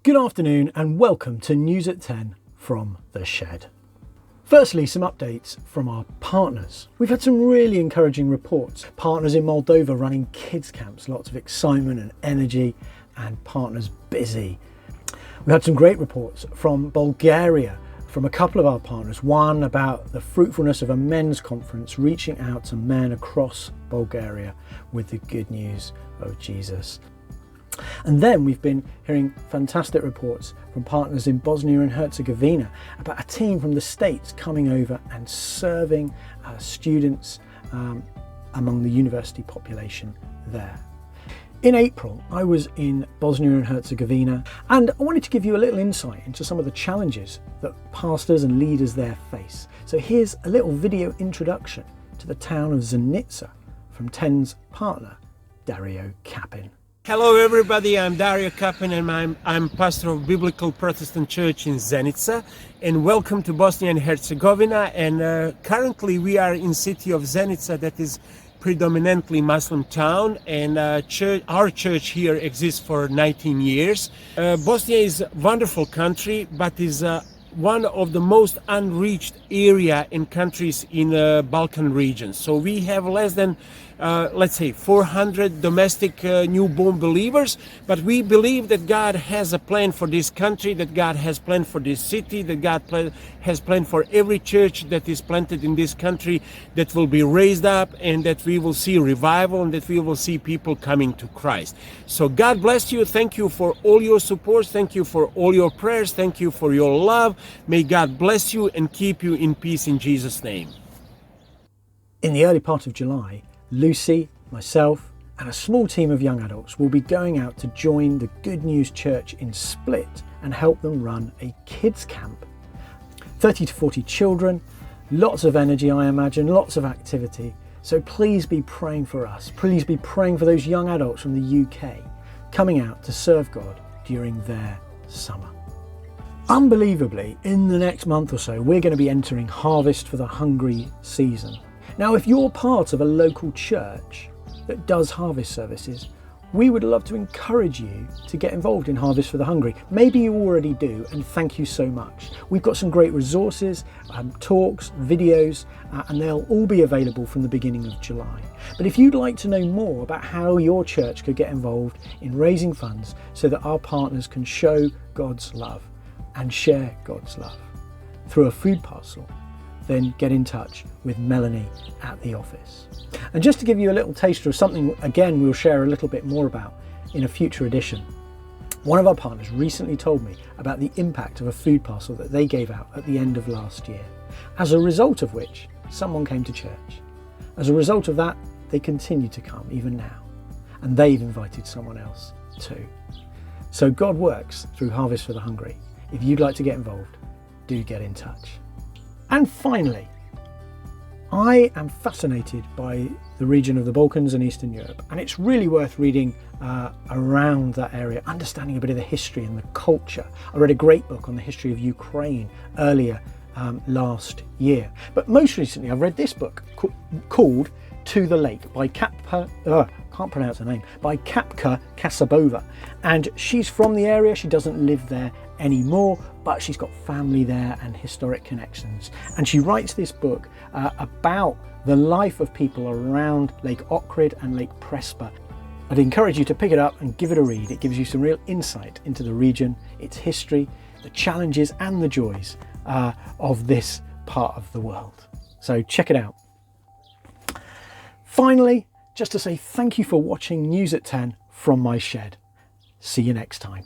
Good afternoon and welcome to News at 10 from the Shed. Firstly, some updates from our partners. We've had some really encouraging reports. Partners in Moldova running kids camps, lots of excitement and energy, and partners busy. We had some great reports from Bulgaria from a couple of our partners. One about the fruitfulness of a men's conference reaching out to men across Bulgaria with the good news of Jesus. And then we've been hearing fantastic reports from partners in Bosnia and Herzegovina about a team from the States coming over and serving students among the university population there. In April, I was in Bosnia and Herzegovina, and I wanted to give you a little insight into some of the challenges that pastors and leaders there face. So here's a little video introduction to the town of Zenica from 10's partner, Dario Kapin. Hello everybody, I'm Dario Kapin and I'm pastor of Biblical Protestant Church in Zenica, and welcome to Bosnia and Herzegovina. And currently we are in city of Zenica, that is predominantly Muslim town, and our church here exists for 19 years. Bosnia is a wonderful country, but is one of the most unreached area in countries in the Balkan region. So we have less than let's say 400 domestic newborn believers, but we believe that God has a plan for this country, that God has planned for this city, that God has planned for every church that is planted in this country, that will be raised up, and that we will see revival, and that we will see people coming to Christ. So God bless you. Thank you for all your support. Thank you for all your prayers. Thank you for your love. May God bless you and keep you in peace in Jesus' name. In the early part of July, Lucy, myself, and a small team of young adults will be going out to join the Good News Church in Split and help them run a kids camp. 30 to 40 children, lots of energy, I imagine, lots of activity. So please be praying for us. Please be praying for those young adults from the UK coming out to serve God during their summer. Unbelievably, in the next month or so, we're going to be entering Harvest for the Hungry season. Now, if you're part of a local church that does harvest services, we would love to encourage you to get involved in Harvest for the Hungry. Maybe you already do, and thank you so much. We've got some great resources, talks, videos, and they'll all be available from the beginning of July. But if you'd like to know more about how your church could get involved in raising funds so that our partners can show God's love and share God's love through a food parcel, then get in touch with Melanie at the office. And just to give you a little taster of something, again, we'll share a little bit more about in a future edition. One of our partners recently told me about the impact of a food parcel that they gave out at the end of last year, as a result of which someone came to church. As a result of that, they continue to come even now, and they've invited someone else too. So God works through Harvest for the Hungry. If you'd like to get involved, do get in touch. And finally, I am fascinated by the region of the Balkans and Eastern Europe, and it's really worth reading around that area, understanding a bit of the history and the culture. I read a great book on the history of Ukraine earlier last year, but most recently I've read this book called To the Lake by Kapka Kasabova, and she's from the area. She doesn't live there anymore, but she's got family there and historic connections, and she writes this book about the life of people around Lake Ohrid and Lake Prespa. I'd encourage you to pick it up and give it a read. It gives you some real insight into the region, its history, the challenges and the joys of this part of the world. So check it out. Finally, just to say thank you for watching News at 10 from my shed. See you next time.